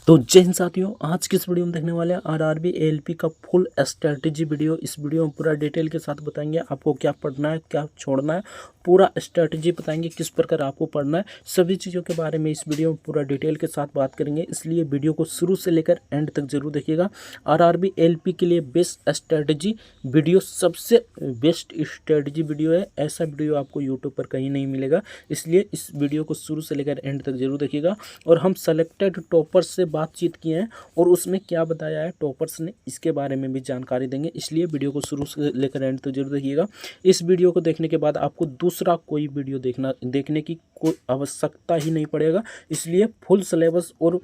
तो जय हिंद साथियों, आज की इस वीडियो में देखने वाले हैं आरआरबी एएलपी का फुल स्ट्रेटजी वीडियो। इस वीडियो में पूरा डिटेल के साथ बताएंगे आपको क्या पढ़ना है, क्या छोड़ना है, पूरा स्ट्रेटजी बताएंगे किस प्रकार आपको पढ़ना है। सभी चीज़ों के बारे में इस वीडियो में पूरा डिटेल के साथ बात करेंगे, इसलिए वीडियो को शुरू से लेकर एंड तक जरूर देखिएगा। आरआरबी एएलपी के लिए बेस्ट स्ट्रेटजी वीडियो, सबसे बेस्ट स्ट्रेटजी वीडियो है। ऐसा वीडियो आपको यूट्यूब पर कहीं नहीं मिलेगा, इसलिए इस वीडियो को शुरू से लेकर एंड तक जरूर देखिएगा। और हम सेलेक्टेड टॉपर्स से बातचीत किए हैं और उसमें क्या बताया है टॉपर्स ने, इसके बारे में भी जानकारी देंगे, इसलिए वीडियो को शुरू से लेकर एंड तक जरूर देखिएगा। इस वीडियो को देखने के बाद आपको दूसरा कोई वीडियो देखने की कोई आवश्यकता ही नहीं पड़ेगा, इसलिए फुल सिलेबस और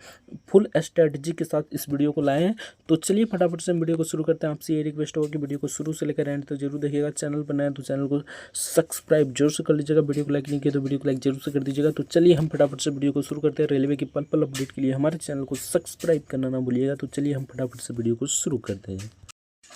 फुल स्ट्रेटजी के साथ इस वीडियो को लाए हैं। तो चलिए फटाफट से वीडियो को शुरू करते हैं। आपसे ये रिक्वेस्ट होगा कि वीडियो को शुरू से लेकर एंड तक जरूर देखिएगा। चैनल पर नया तो चैनल को सब्सक्राइब जरूर से कर लीजिएगा, वीडियो को लाइक नहीं किया तो वीडियो को लाइक जरूर से कर दीजिएगा। तो चलिए हम फटाफट से वीडियो को शुरू करते हैं। रेलवे की पल पल अपडेट के लिए हमारे चैनल को सब्सक्राइब करना ना भूलिएगा। तो चलिए हम फटाफट से वीडियो को शुरू करते हैं।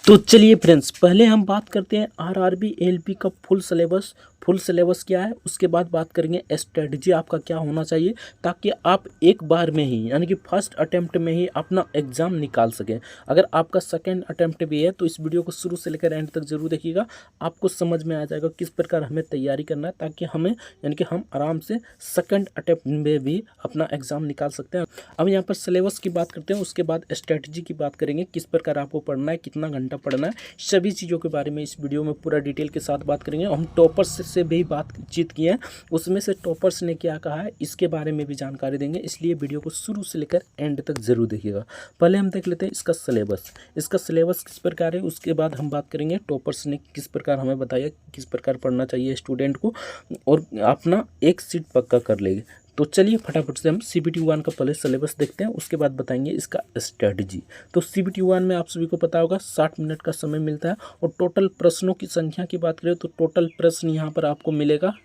तो चलिए फ्रेंड्स, पहले हम बात करते हैं आरआरबी एएलपी का फुल सिलेबस क्या है, उसके बाद बात करेंगे स्ट्रेटजी आपका क्या होना चाहिए, ताकि आप एक बार में ही यानी कि फर्स्ट अटेम्प्ट में ही अपना एग्ज़ाम निकाल सकें। अगर आपका सेकंड अटेम्प्ट भी है तो इस वीडियो को शुरू से लेकर एंड तक जरूर देखिएगा, आपको समझ में आ जाएगा किस प्रकार हमें तैयारी करना है, ताकि हमें यानी कि हम आराम से सेकंड अटेम्प्ट में भी अपना एग्ज़ाम निकाल सकते हैं। अब यहाँ पर सिलेबस की बात करते हैं, उसके बाद स्ट्रेटजी की बात करेंगे, किस प्रकार आपको पढ़ना है, कितना घंटा पढ़ना है, सभी चीज़ों के बारे में इस वीडियो में पूरा डिटेल के साथ बात करेंगे। हम टॉपर्स से भी बातचीत की है, उसमें से टॉपर्स ने क्या कहा है इसके बारे में भी जानकारी देंगे, इसलिए वीडियो को शुरू से लेकर एंड तक जरूर देखिएगा। पहले हम देख लेते हैं इसका सिलेबस किस प्रकार है, उसके बाद हम बात करेंगे टॉपर्स ने किस प्रकार हमें बताया किस प्रकार पढ़ना चाहिए स्टूडेंट को, और अपना एक सीट पक्का कर लेंगे। तो चलिए फटाफट से हम CBT 1 का पहले सिलेबस देखते हैं, उसके बाद बताएंगे इसका स्ट्रेटजी। तो CBT 1 में आप सभी को पता होगा 60 मिनट का समय मिलता है, और टोटल प्रश्नों की संख्या की बात करें तो टोटल प्रश्न यहाँ पर आपको मिलेगा,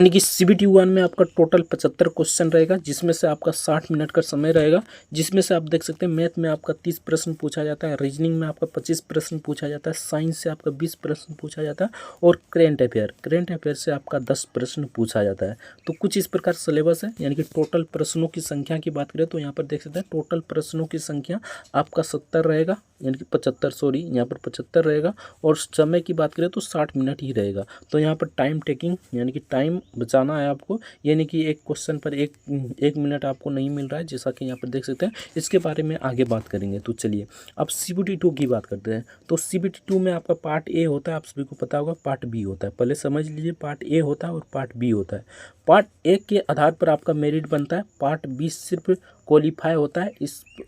यानी कि CBT 1 में आपका टोटल 75 क्वेश्चन रहेगा, जिसमें से आपका 60 मिनट का समय रहेगा, जिसमें से आप देख सकते हैं मैथ में आपका 30 प्रश्न पूछा जाता है, रीजनिंग में आपका 25 प्रश्न पूछा जाता है, साइंस से आपका 20 प्रश्न पूछा जाता है, और करेंट अफेयर से आपका 10 प्रश्न पूछा जाता है। तो कुछ इस प्रकार सिलेबस है, यानी कि टोटल प्रश्नों की संख्या की बात करें तो यहाँ पर देख सकते हैं टोटल प्रश्नों की संख्या आपका 70 रहेगा, यानी कि 75 यहाँ पर 75 रहेगा, और समय की बात करें तो 60 मिनट ही रहेगा। तो यहाँ पर टाइम टेकिंग यानी कि टाइम बचाना है आपको, यानी कि एक क्वेश्चन पर एक मिनट आपको नहीं मिल रहा है, जैसा कि यहाँ पर देख सकते हैं। इसके बारे में आगे बात करेंगे। तो चलिए अब CBT 2 की बात करते हैं। तो CBT 2 में आपका पार्ट ए होता है, आप सभी को पता होगा, पार्ट बी होता है। पहले समझ लीजिए, पार्ट ए होता है और पार्ट बी होता है। पार्ट ए के आधार पर आपका मेरिट बनता है, पार्ट बी सिर्फ क्वालिफाई होता है,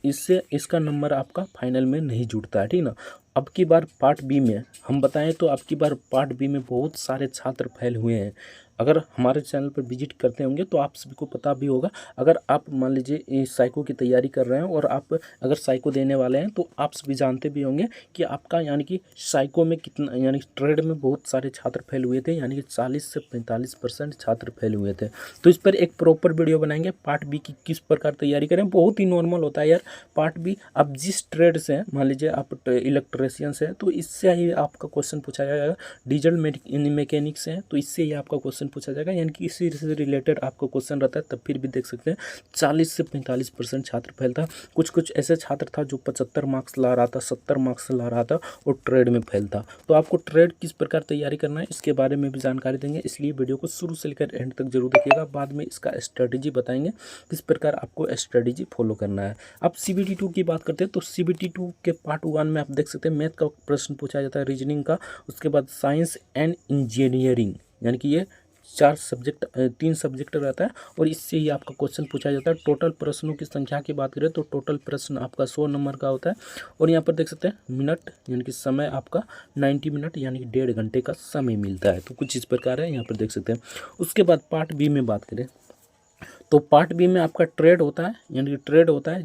इससे इसका नंबर आपका फाइनल में नहीं जुड़ता है, ठीक ना। अब की बार पार्ट बी में हम बताएं तो अब की बार पार्ट बी में बहुत सारे छात्र फेल हुए हैं। अगर हमारे चैनल पर विजिट करते होंगे तो आप सभी को पता भी होगा, अगर आप मान लीजिए साइको की तैयारी कर रहे हैं और आप अगर साइको देने वाले हैं तो आप सभी जानते भी होंगे कि आपका यानी कि साइको में कितना, यानी ट्रेड में बहुत सारे छात्र फेल हुए थे, यानी कि 40 से 45% छात्र फेल हुए थे। तो इस पर एक प्रॉपर वीडियो बनाएंगे पार्ट बी की किस प्रकार तैयारी करें। बहुत ही नॉर्मल होता है यार पार्ट बी। अब जिस ट्रेड से हैं, मान लीजिए आप इलेक्ट्रिशियन से हैं तो इससे ही आपका क्वेश्चन पूछा जाएगा, डीजल मैकेनिक से हैं तो इससे ही आपका क्वेश्चन पूछा जाएगा, यानी कि इसी से रिलेटेड आपका क्वेश्चन रहता है। तब फिर भी देख सकते हैं 40 से 45% छात्र फेल था। कुछ ऐसे छात्र था जो 75 मार्क्स ला रहा था, 70 मार्क्स ला रहा था और ट्रेड में फेल था। तो आपको ट्रेड किस प्रकार तैयारी करना है इसके बारे में भी जानकारी देंगे, इसलिए वीडियो को शुरू से लेकर एंड तक जरूर देखिएगा। बाद में इसका स्ट्रेटजी बताएंगे किस प्रकार आपको स्ट्रेटजी फॉलो करना है। अब CBT 2 की बात करते हैं तो CBT 2 के पार्ट 1 में आप देख सकते हैं मैथ का प्रश्न पूछा जाता है, रीजनिंग का, उसके बाद साइंस एंड इंजीनियरिंग, यानी कि ये 3 सब्जेक्ट रहता है, और इससे ही आपका क्वेश्चन पूछा जाता है। टोटल प्रश्नों की संख्या की बात करें तो टोटल प्रश्न आपका 100 नंबर का होता है, और यहाँ पर देख सकते हैं मिनट यानी कि समय आपका 90 मिनट यानी कि 1.5 घंटे का समय मिलता है। तो कुछ इस प्रकार है, यहाँ पर देख सकते हैं। उसके बाद पार्ट बी में बात करें तो पार्ट बी में आपका ट्रेड होता है, यानी कि ट्रेड होता है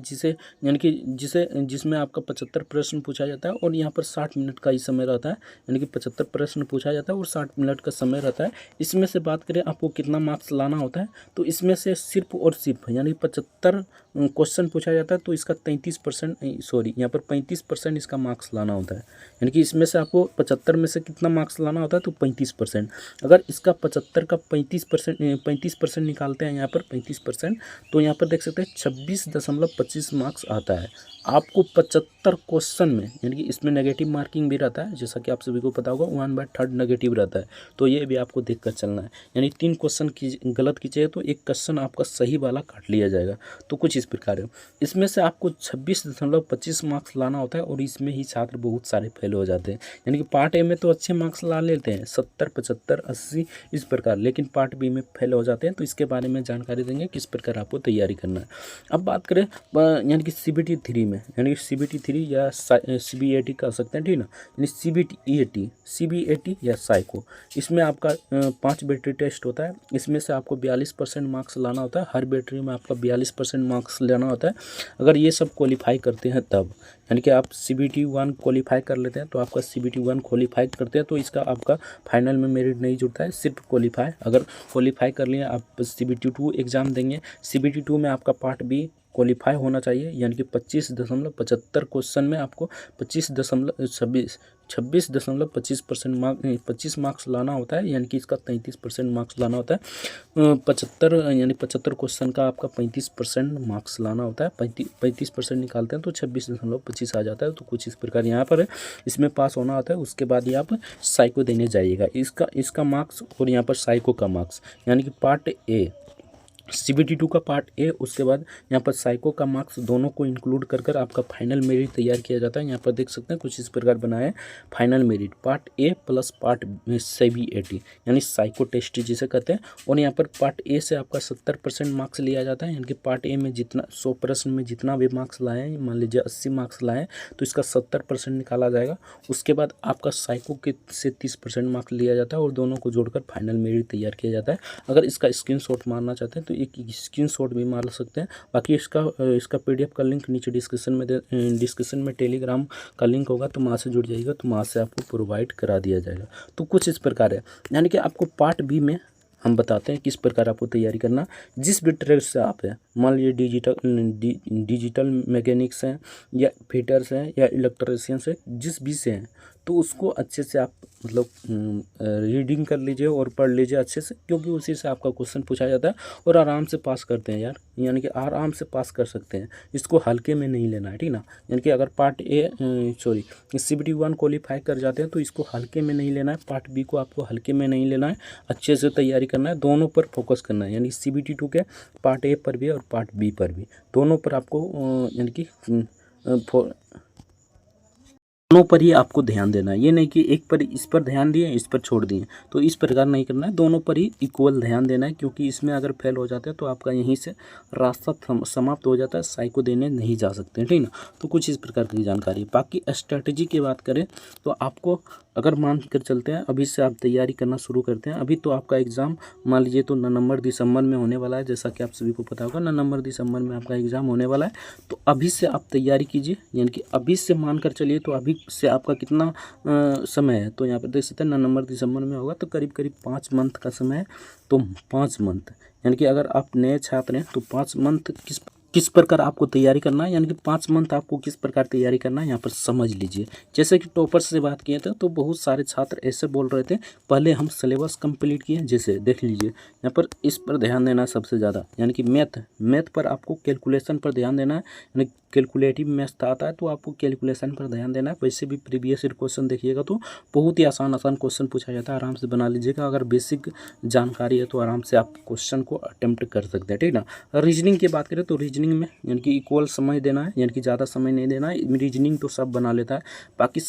जिसमें आपका 75 प्रश्न पूछा जाता है, और यहाँ पर 60 मिनट का ही समय रहता है, यानी कि 75 प्रश्न पूछा जाता है और 60 मिनट का समय रहता है। इसमें से बात करें आपको कितना मार्क्स लाना होता है, तो इसमें से सिर्फ और सिर्फ यानी 75 क्वेश्चन पूछा जाता है तो इसका 33% सॉरी यहाँ पर 35% इसका मार्क्स लाना होता है। यानी कि इसमें से आपको 75 में से कितना मार्क्स लाना होता है तो 35%। अगर इसका 75 का 35% निकालते हैं यहाँ पर 35%, तो यहाँ पर देख सकते हैं 26.25 मार्क्स आता है आपको 75 क्वेश्चन में। यानी कि इसमें नेगेटिव मार्किंग भी रहता है, जैसा कि आप सभी को पता होगा 1/3 नेगेटिव रहता है, तो ये भी आपको देख कर चलना है। यानी 3 क्वेश्चन की गलत कीजिए तो एक क्वेश्चन आपका सही वाला काट लिया जाएगा। तो कुछ इस प्रकार है, इसमें से आपको 26.25 मार्क्स लाना होता है और इसमें ही छात्र बहुत सारे फेल हो जाते हैं। यानी कि पार्ट ए में तो अच्छे मार्क्स ला लेते हैं 70, 75, 80 इस प्रकार, लेकिन पार्ट बी में फेल हो जाते हैं। तो इसके बारे में जानकारी देंगे किस प्रकार आपको तैयारी करना है। अब बात करें यानी कि CBT 3 में, यानी कि CBT 3 या CBAT कह सकते हैं, ठीक ना, यानी CBAT या साइको, इसमें आपका 5 बैटरी टेस्ट होता है। इसमें से आपको 42% मार्क्स लाना होता है, हर बैटरी में आपका 42% मार्क्स लेना होता है। अगर ये सब क्वालिफाई करते हैं तब, यानी कि आप CBT 1 क्वालिफाई कर लेते हैं तो आपका CBT 1 क्वालिफाई करते हैं तो इसका आपका फाइनल में मेरिट नहीं जुड़ता है, सिर्फ क्वालिफाई। अगर क्वालिफाई कर लिए आप CBT 2 एग्ज़ाम देंगे। CBT 2 में आपका पार्ट बी क्वालिफाई होना चाहिए, यानी कि 25.75 क्वेश्चन में आपको 25 मार्क्स लाना होता है, यानी कि इसका 33% मार्क्स लाना होता है। 75 क्वेश्चन का आपका 35% मार्क्स लाना होता है। 35% निकालते हैं तो 26.25 आ जाता है। तो कुछ इस प्रकार यहाँ पर है, इसमें पास होना होता है। उसके बाद ही आप साइको देने जाइएगा, इसका मार्क्स और यहाँ पर साइको का मार्क्स, यानी कि पार्ट ए CBT 2 का पार्ट ए, उसके बाद यहाँ पर साइको का मार्क्स, दोनों को इंक्लूड कर आपका फाइनल मेरिट तैयार किया जाता है। यहाँ पर देख सकते हैं कुछ इस प्रकार बनाए final merit, part A plus part CBAT, यानी साइको टेस्ट जिसे कहते हैं। और यहाँ पर पार्ट ए से आपका 70% मार्क्स लिया जाता है, यानी कि पार्ट ए में जितना 100 प्रश्न में जितना भी मार्क्स लाए हैं, मान लीजिए 80 मार्क्स लाए तो इसका 70% निकाला जाएगा। उसके बाद आपका साइको के से 30% मार्क्स लिया जाता है और दोनों को जोड़कर फाइनल मेरिट तैयार किया जाता है। अगर इसका स्क्रीनशॉट मारना चाहते हैं तो एक स्क्रीनशॉट भी मार सकते हैं। बाकी इसका PDF का लिंक नीचे डिस्क्रिप्शन में टेलीग्राम का लिंक होगा, तो वहाँ से जुड़ जाइएगा, तो वहाँ से आपको प्रोवाइड करा दिया जाएगा। तो कुछ इस प्रकार है, यानी कि आपको पार्ट बी में हम बताते हैं किस प्रकार आपको तैयारी करना। जिस भी ट्रेड से आप हैं, मान लीजिए डिजिटल मैकेनिक्स हैं या फिटर्स हैं या इलेक्ट्रीशियंस हैं, जिस भी से हैं, तो उसको अच्छे से आप मतलब रीडिंग कर लीजिए और पढ़ लीजिए अच्छे से, क्योंकि उसी से आपका क्वेश्चन पूछा जाता है और आराम से पास करते हैं यार, यानी कि आराम से पास कर सकते हैं। इसको हल्के में नहीं लेना है, ठीक ना। यानी कि अगर पार्ट ए CBT 1 क्वालिफाई कर जाते हैं तो इसको हल्के में नहीं लेना है, पार्ट बी को आपको हल्के में नहीं लेना है, अच्छे से तैयारी करना है, दोनों पर फोकस करना है। यानी CBT 2 के पार्ट ए पर भी और पार्ट बी पर भी, दोनों पर आपको यानी कि दोनों पर ही आपको ध्यान देना है। ये नहीं कि एक पर, इस पर ध्यान दिए इस पर छोड़ दिए, तो इस प्रकार नहीं करना है, दोनों पर ही इक्वल ध्यान देना है। क्योंकि इसमें अगर फेल हो जाते हैं तो आपका यहीं से रास्ता समाप्त हो जाता है, साइको देने नहीं जा सकते, ठीक ना। तो कुछ इस प्रकार की जानकारी। बाकी स्ट्रैटेजी की बात करें तो आपको अगर मान कर चलते हैं, अभी से आप तैयारी करना शुरू करते हैं। अभी तो आपका एग्ज़ाम मान लीजिए तो नवंबर दिसंबर में होने वाला है, जैसा कि आप सभी को पता होगा, नवंबर दिसंबर में आपका एग्ज़ाम होने वाला है। तो अभी से आप तैयारी कीजिए, यानी कि अभी से मान कर चलिए। तो अभी से आपका कितना समय है, तो यहाँ पर देख सकते हैं नवंबर दिसंबर में होगा, तो करीब 5 मंथ का समय है। तो 5 मंथ, यानी कि अगर आप नए छात्र हैं तो 5 मंथ किस प्रकार आपको तैयारी करना है, यानी कि 5 मंथ आपको किस प्रकार तैयारी करना है, यहाँ पर समझ लीजिए। जैसे कि टॉपर्स से बात किए थे तो बहुत सारे छात्र ऐसे बोल रहे थे, पहले हम सिलेबस कंप्लीट किए। जैसे देख लीजिए यहाँ पर, इस पर ध्यान देना है सबसे ज़्यादा, यानी कि मैथ पर आपको कैलकुलेशन पर ध्यान देना है। यानी कैलकुलेटिव मैथ आता है तो आपको कैलकुलेशन पर ध्यान देना है। वैसे भी प्रीवियस ईयर क्वेश्चन देखिएगा तो बहुत ही आसान क्वेश्चन पूछा जाता है, आराम से बना लीजिएगा। अगर बेसिक जानकारी है तो आराम से आप क्वेश्चन को अटेम्प्ट कर सकते हैं, ठीक ना। रीजनिंग की बात करें तो रीजनिंग में यानी कि इक्वल समय देना है, यानी कि ज़्यादा समय नहीं देना है। रीजनिंग तो सब बना लेता है। बाकी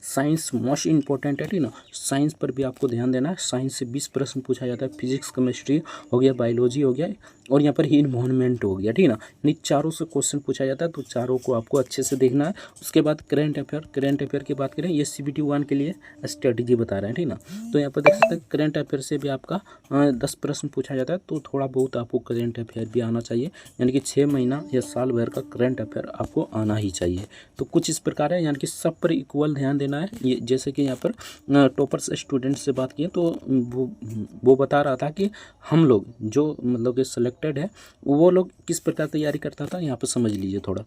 साइंस मोस्ट इंपॉर्टेंट है, ठीक ना। साइंस पर भी आपको ध्यान देना है। साइंस से 20 प्रश्न पूछा जाता है, फिजिक्स केमिस्ट्री हो गया, बायोलॉजी हो गया और यहाँ पर इन्वायरमेंट हो गया, ठीक ना। यानी चारों से क्वेश्चन पूछा जाता है, तो चारों को आपको अच्छे से देखना है। उसके बाद करंट अफेयर की बात करें, ये CBT 1 के लिए स्ट्रेटेजी बता रहे हैं, ठीक ना। तो यहाँ पर देख सकते हैं करंट अफेयर से भी आपका 10 प्रश्न पूछा जाता है, तो थोड़ा बहुत आपको करंट अफेयर भी आना चाहिए, यानी कि 6 महीना या साल भर का करंट अफेयर आपको आना ही चाहिए। तो कुछ इस प्रकार है, यानी कि सब पर इक्वल ध्यान देना देना है। ये जैसे कि यहाँ पर टॉपर्स स्टूडेंट से बात किए तो वो बता रहा था कि हम लोग जो मतलब कि सिलेक्टेड है वो लोग किस प्रकार तैयारी करता था, यहाँ पर समझ लीजिए थोड़ा।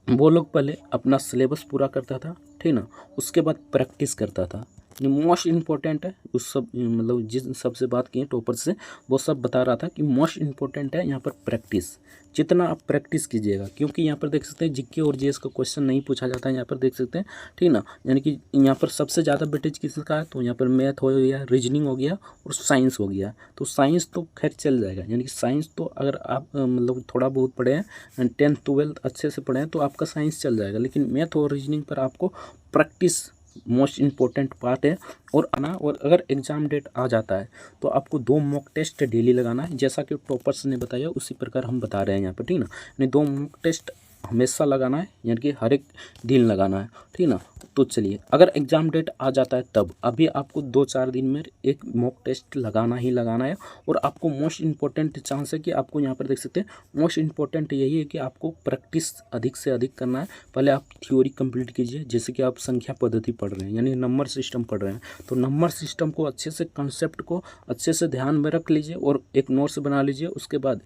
वो लोग पहले अपना सिलेबस पूरा करता था, ठीक ना, उसके बाद प्रैक्टिस करता था। ये मोस्ट इम्पोर्टेंट है। उस सब मतलब जिस सबसे बात की टॉपर से वो सब बता रहा था कि मोस्ट इम्पोर्टेंट है यहाँ पर प्रैक्टिस। जितना आप प्रैक्टिस कीजिएगा, क्योंकि यहाँ पर देख सकते हैं जीके और जीएस का क्वेश्चन नहीं पूछा जाता है, यहाँ पर देख सकते हैं, ठीक ना। यानी कि यहाँ पर सबसे ज़्यादा वेटेज किसका है, तो यहाँ पर मैथ हो गया, रीजनिंग हो गया और साइंस हो गया। तो साइंस तो खैर चल जाएगा, यानी कि साइंस तो अगर आप मतलब थोड़ा बहुत पढ़े हैं, 10th 12th अच्छे से पढ़े हैं तो आपका साइंस चल जाएगा। लेकिन मैथ और रीजनिंग पर आपको प्रैक्टिस मोस्ट इम्पोर्टेंट पार्ट है। और अगर एग्ज़ाम डेट आ जाता है तो आपको 2 मॉक टेस्ट डेली लगाना है, जैसा कि टॉपर्स ने बताया उसी प्रकार हम बता रहे हैं यहाँ पर, ठीक ना। यानी 2 मॉक टेस्ट हमेशा लगाना है, यानी कि हर एक दिन लगाना है, ठीक ना। तो चलिए, अगर एग्ज़ाम डेट आ जाता है तब अभी आपको 2-4 दिन में एक मॉक टेस्ट लगाना ही लगाना है। और आपको मोस्ट इम्पोर्टेंट चांस है कि आपको यहाँ पर देख सकते हैं, मोस्ट इम्पोर्टेंट यही है कि आपको प्रैक्टिस अधिक से अधिक करना है। पहले आप थ्योरी कंप्लीट कीजिए, जैसे कि आप संख्या पद्धति पढ़ रहे हैं यानी नंबर सिस्टम पढ़ रहे हैं, तो नंबर सिस्टम को अच्छे से, कंसेप्ट को अच्छे से ध्यान में रख लीजिए और एक नोट्स बना लीजिए। उसके बाद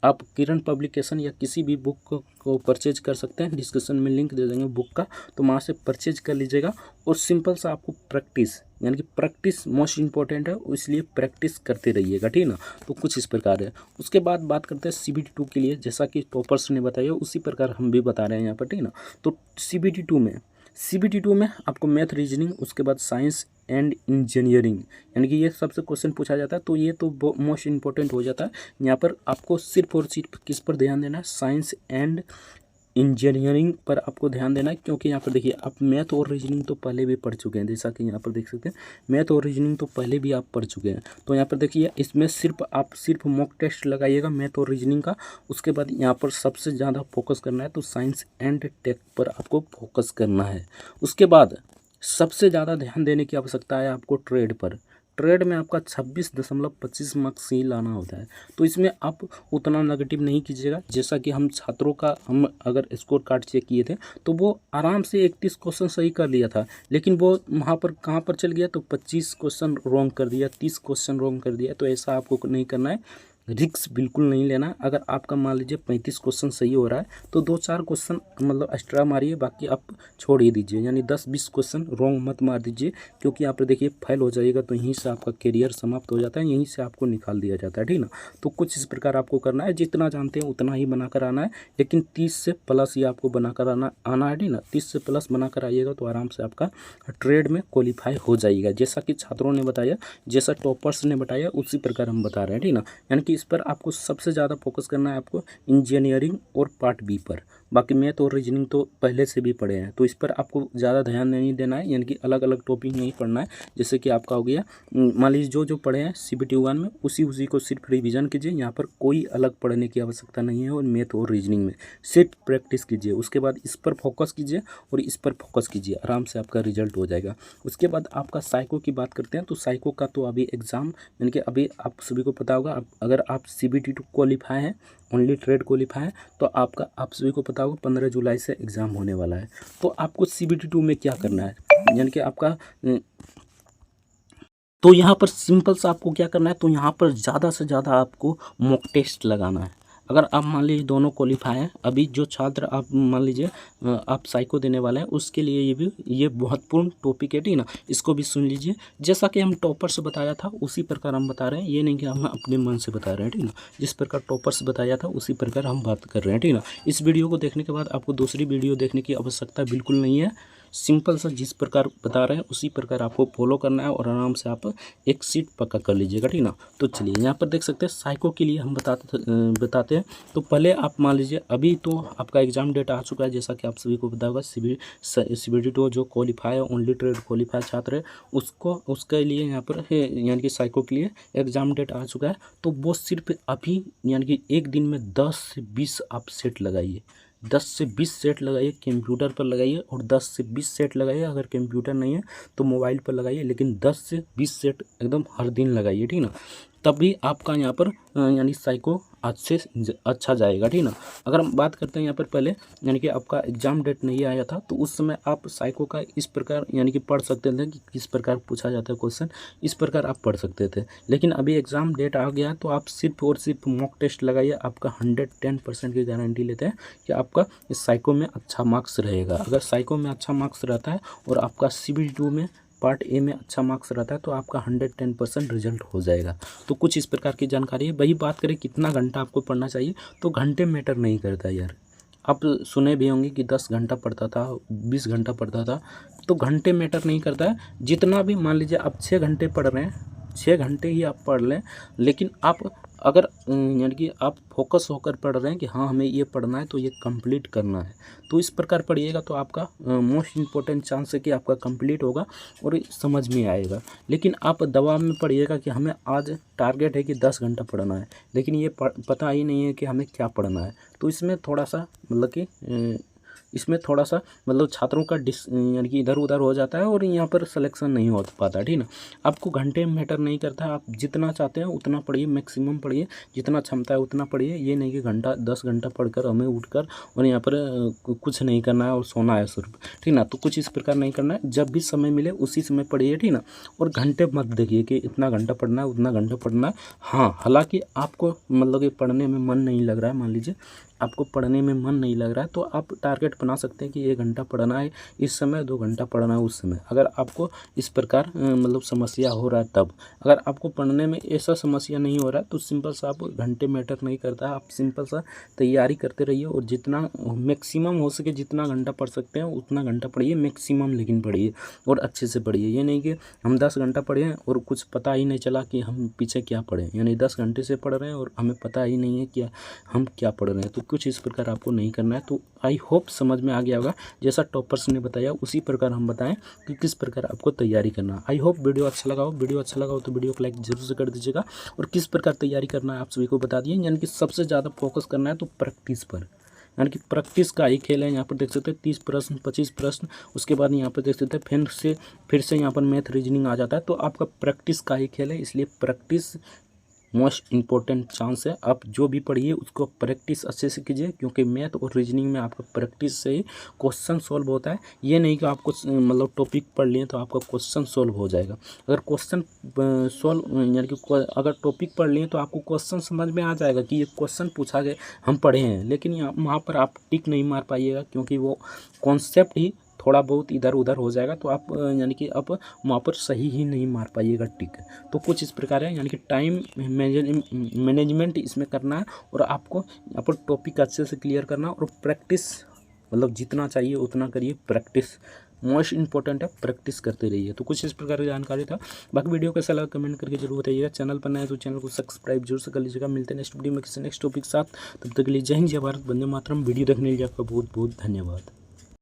आप किरण पब्लिकेशन या किसी भी बुक को परचेज कर सकते हैं, डिस्क्रिप्शन में लिंक दे देंगे बुक का, तो वहाँ से परचेज कर लीजिएगा। और सिंपल सा आपको प्रैक्टिस, यानी कि प्रैक्टिस मोस्ट इंपॉर्टेंट है, इसलिए प्रैक्टिस करते रहिएगा, ठीक ना। तो कुछ इस प्रकार है। उसके बाद बात करते हैं CBT 2 के लिए, जैसा कि टॉपर्स ने बताया उसी प्रकार हम भी बता रहे हैं यहाँ पर, ठीक ना। तो CBT 2 में आपको मैथ, रीजनिंग, उसके बाद साइंस एंड इंजीनियरिंग, यानी कि ये सबसे क्वेश्चन पूछा जाता है। तो ये तो मोस्ट इंपॉर्टेंट हो जाता है। यहाँ पर आपको सिर्फ और सिर्फ किस पर ध्यान देना है, साइंस एंड इंजीनियरिंग पर आपको ध्यान देना है। क्योंकि यहाँ पर देखिए, आप मैथ और रीजनिंग तो पहले भी पढ़ चुके हैं, जैसा कि यहाँ पर देख सकते हैं, मैथ और रीजनिंग तो पहले भी आप पढ़ चुके हैं। तो यहाँ पर देखिए, इसमें आप सिर्फ मॉक टेस्ट लगाइएगा मैथ और रीजनिंग का। उसके बाद यहाँ पर सबसे ज़्यादा फोकस करना है तो साइंस एंड टेक पर आपको फोकस करना है। उसके बाद सबसे ज़्यादा ध्यान देने की आवश्यकता है आपको ट्रेड पर। ट्रेड में आपका 26.25 मार्क्स ही लाना होता है। तो इसमें आप उतना नेगेटिव नहीं कीजिएगा। जैसा कि हम छात्रों का हम अगर स्कोर कार्ड चेक किए थे तो वो आराम से 31 क्वेश्चन सही कर लिया था, लेकिन वो वहाँ पर कहाँ पर चल गया, तो 25 क्वेश्चन रॉन्ग कर दिया, 30 क्वेश्चन रॉन्ग कर दिया। तो ऐसा आपको नहीं करना है, रिक्स बिल्कुल नहीं लेना। अगर आपका मान लीजिए 35 क्वेश्चन सही हो रहा है तो 2-4 क्वेश्चन मतलब एक्स्ट्रा मारिए, बाकी आप छोड़ ही दीजिए। यानी 10-20 क्वेश्चन रॉन्ग मत मार दीजिए, क्योंकि यहाँ पर देखिए फेल हो जाइएगा तो यहीं से आपका करियर समाप्त हो जाता है, यहीं से आपको निकाल दिया जाता है, ठीक ना। तो कुछ इस प्रकार आपको करना है, जितना जानते हैं उतना ही बनाकर आना है, लेकिन 30 से प्लस ही आपको बनाकर आना है, ठीक ना। 30 से प्लस बनाकर आइएगा तो आराम से आपका ट्रेड में क्वालिफाई हो जाएगा। जैसा कि छात्रों ने बताया, जैसा टॉपर्स ने बताया उसी प्रकार हम बता रहे हैं, ठीक ना। यानी कि इस पर आपको सबसे ज़्यादा फोकस करना है, आपको इंजीनियरिंग और पार्ट बी पर। बाकी मैथ और रीजनिंग तो पहले से भी पढ़े हैं, तो इस पर आपको ज़्यादा ध्यान नहीं देना है, यानी कि अलग अलग टॉपिक नहीं पढ़ना है। जैसे कि आपका हो गया, मान लीजिए जो पढ़े हैं CBT 1 में उसी को सिर्फ रिवीजन कीजिए। यहाँ पर कोई अलग पढ़ने की आवश्यकता नहीं है। और मैथ और रीजनिंग में सिर्फ प्रैक्टिस कीजिए, उसके बाद इस पर फोकस कीजिए और इस पर फोकस कीजिए, आराम से आपका रिजल्ट हो जाएगा। उसके बाद आपका साइको की बात करते हैं, तो साइको का तो अभी एग्ज़ाम, यानी कि अभी आप सभी को पता होगा, अगर आप CBT 2 क्वालिफाई हैं, ओनली ट्रेड क्वालिफाई है, तो आप सभी को पता होगा 15 जुलाई से एग्ज़ाम होने वाला है। तो आपको CBT 2 में क्या करना है, यानी कि आपका तो यहाँ पर सिंपल सा आपको क्या करना है, तो यहाँ पर ज़्यादा से ज़्यादा आपको मॉक टेस्ट लगाना है। अगर आप मान लीजिए दोनों क्वालिफाई हैं, अभी जो छात्र आप मान लीजिए आप साइको देने वाले हैं, उसके लिए ये महत्वपूर्ण टॉपिक है, ठीक ना। इसको भी सुन लीजिए। जैसा कि हम टॉपर से बताया था उसी प्रकार हम बता रहे हैं, ये नहीं कि हम अपने मन से बता रहे हैं, ठीक ना। जिस प्रकार टॉपर से बताया था उसी प्रकार हम बात कर रहे हैं, ठीक ना। इस वीडियो को देखने के बाद आपको दूसरी वीडियो देखने की आवश्यकता बिल्कुल नहीं है। सिंपल सा जिस प्रकार बता रहे हैं उसी प्रकार आपको फॉलो करना है और आराम से आप एक सीट पक्का कर लीजिएगा, ठीक ना। तो चलिए, यहाँ पर देख सकते हैं साइको के लिए हम बताते हैं। तो पहले आप मान लीजिए, अभी तो आपका एग्ज़ाम डेट आ चुका है, जैसा कि आप सभी को पता होगा। CBT 2 जो क्वालिफाई है, ओनली ट्रेड क्वालिफाई छात्र है, उसके लिए यहाँ पर यानी कि साइको के लिए एग्ज़ाम डेट आ चुका है। तो वो सिर्फ अभी यानी कि एक दिन में 10 से 20 आप सेट लगाइए, 10 से 20 सेट लगाइए, कंप्यूटर पर लगाइए। और 10 से 20 सेट लगाइए, अगर कंप्यूटर नहीं है तो मोबाइल पर लगाइए, लेकिन 10 से 20 सेट एकदम हर दिन लगाइए, ठीक ना। तभी आपका यहाँ पर यानी साइको अच्छे अच्छा जाएगा, ठीक ना। अगर हम बात करते हैं यहाँ पर पहले यानी कि आपका एग्ज़ाम डेट नहीं आया था तो उस समय आप साइको का इस प्रकार यानी कि पढ़ सकते थे कि किस प्रकार पूछा जाता है क्वेश्चन, इस प्रकार आप पढ़ सकते थे। लेकिन अभी एग्ज़ाम डेट आ गया तो आप सिर्फ और सिर्फ मॉक टेस्ट लगाइए, आपका 110% की गारंटी लेते हैं कि आपका इस साइको में अच्छा मार्क्स रहेगा। अगर साइको में अच्छा मार्क्स रहता है और आपका सिविल 2 में पार्ट ए में अच्छा मार्क्स रहता है तो आपका 110% रिजल्ट हो जाएगा। तो कुछ इस प्रकार की जानकारी है। वही बात करें कितना घंटा आपको पढ़ना चाहिए, तो घंटे मैटर नहीं करता यार। आप सुने भी होंगे कि 10 घंटा पढ़ता था, 20 घंटा पढ़ता था, तो घंटे मैटर नहीं करता है। जितना भी मान लीजिए आप 6 घंटे पढ़ रहे हैं, 6 घंटे ही आप पढ़ लें, लेकिन आप अगर यानी कि आप फोकस होकर पढ़ रहे हैं कि हाँ हमें ये पढ़ना है तो ये कंप्लीट करना है, तो इस प्रकार पढ़िएगा तो आपका मोस्ट इम्पोर्टेंट चांस है कि आपका कंप्लीट होगा और समझ में आएगा। लेकिन आप दबाव में पढ़िएगा कि हमें आज टारगेट है कि 10 घंटा पढ़ना है, लेकिन ये पता ही नहीं है कि हमें क्या पढ़ना है, तो इसमें थोड़ा सा मतलब कि छात्रों का यानी कि इधर उधर हो जाता है और यहाँ पर सिलेक्शन नहीं हो पाता, ठीक ना। आपको घंटे मैटर नहीं करता है, आप जितना चाहते हैं उतना पढ़िए, मैक्सिमम पढ़िए, जितना क्षमता है उतना पढ़िए। ये नहीं कि 10 घंटा पढ़कर हमें उठकर और यहाँ पर कुछ नहीं करना है और सोना है सिर्फ, ठीक ना। तो कुछ इस प्रकार नहीं करना है, जब भी समय मिले उसी समय पढ़िए, ठीक ना। और घंटे मत देखिए कि इतना घंटा पढ़ना है उतना घंटा पढ़ना है। हाँ, हालांकि आपको मतलब कि पढ़ने में मन नहीं लग रहा है, मान लीजिए आपको पढ़ने में मन नहीं लग रहा है तो आप टारगेट बना सकते हैं कि 1 घंटा पढ़ना है इस समय, 2 घंटा पढ़ना है उस समय। अगर आपको इस प्रकार मतलब समस्या हो रहा है तब, अगर आपको पढ़ने में ऐसा समस्या नहीं हो रहा है तो सिंपल सा आप घंटे मैटर नहीं करता है, आप सिंपल सा तैयारी करते रहिए और जितना मैक्सिमम हो सके जितना घंटा पढ़ सकते हैं उतना घंटा पढ़िए, मैक्सिमम लेकिन पढ़िए और अच्छे से पढ़िए। ये नहीं कि हम 10 घंटा पढ़े और कुछ पता ही नहीं चला कि हम पीछे क्या पढ़े, यानी 10 घंटे से पढ़ रहे हैं और हमें पता ही नहीं है कि हम क्या पढ़ रहे हैं। तो कुछ इस प्रकार आपको नहीं करना है। तो आई होप समझ में आ गया होगा, जैसा टॉपर्स ने बताया उसी प्रकार हम बताएं कि किस प्रकार आपको तैयारी करना है। आई होप वीडियो अच्छा लगा हो। वीडियो अच्छा लगा हो तो वीडियो को लाइक जरूर से कर दीजिएगा और किस प्रकार तैयारी करना है आप सभी को बता दिए। यानी कि सबसे ज़्यादा फोकस करना है तो प्रैक्टिस पर, यानी कि प्रैक्टिस का ही खेल है। यहाँ पर देख सकते हैं 30 प्रश्न 25 प्रश्न, उसके बाद यहाँ पर देख सकते हैं फिर से यहाँ पर मैथ रीजनिंग आ जाता है। तो आपका प्रैक्टिस का ही खेल है, इसलिए प्रैक्टिस मोस्ट इम्पोर्टेंट चांस है। आप जो भी पढ़िए उसको प्रैक्टिस अच्छे से कीजिए, क्योंकि मैथ और रीजनिंग में आपका प्रैक्टिस से ही क्वेश्चन सॉल्व होता है। ये नहीं कि आपको मतलब टॉपिक पढ़ लिए तो आपका क्वेश्चन सॉल्व हो जाएगा। अगर क्वेश्चन सॉल्व यानी कि अगर टॉपिक पढ़ लिए तो आपको क्वेश्चन समझ में आ जाएगा कि ये क्वेश्चन पूछा गया, हम पढ़े हैं, लेकिन वहाँ पर आप टिक नहीं मार पाइएगा क्योंकि वो कॉन्सेप्ट ही थोड़ा बहुत इधर उधर हो जाएगा, तो आप यानी कि आप वहाँ पर सही ही नहीं मार पाइएगा टिक। तो कुछ इस प्रकार है, यानी कि टाइम मैनेजमेंट इसमें करना है और आपको यहाँ पर टॉपिक अच्छे से क्लियर करना और प्रैक्टिस मतलब जितना चाहिए उतना करिए। प्रैक्टिस मोस्ट इंपॉर्टेंट है, प्रैक्टिस करते रहिए। तो कुछ इस प्रकार की जानकारी था। बाकी वीडियो कैसा लगा कमेंट करके जरूर बताइएगा। चैनल पर नया है तो चैनल को सब्सक्राइब जरूर से कर लीजिएगा। मिलते हैं नेक्स्ट वीडियो में किसी नेक्स्ट टॉपिक के साथ, तब तक के लिए जय हिंद जय भारत, वंदे मातरम। वीडियो देखने के लिए आपका बहुत बहुत धन्यवाद।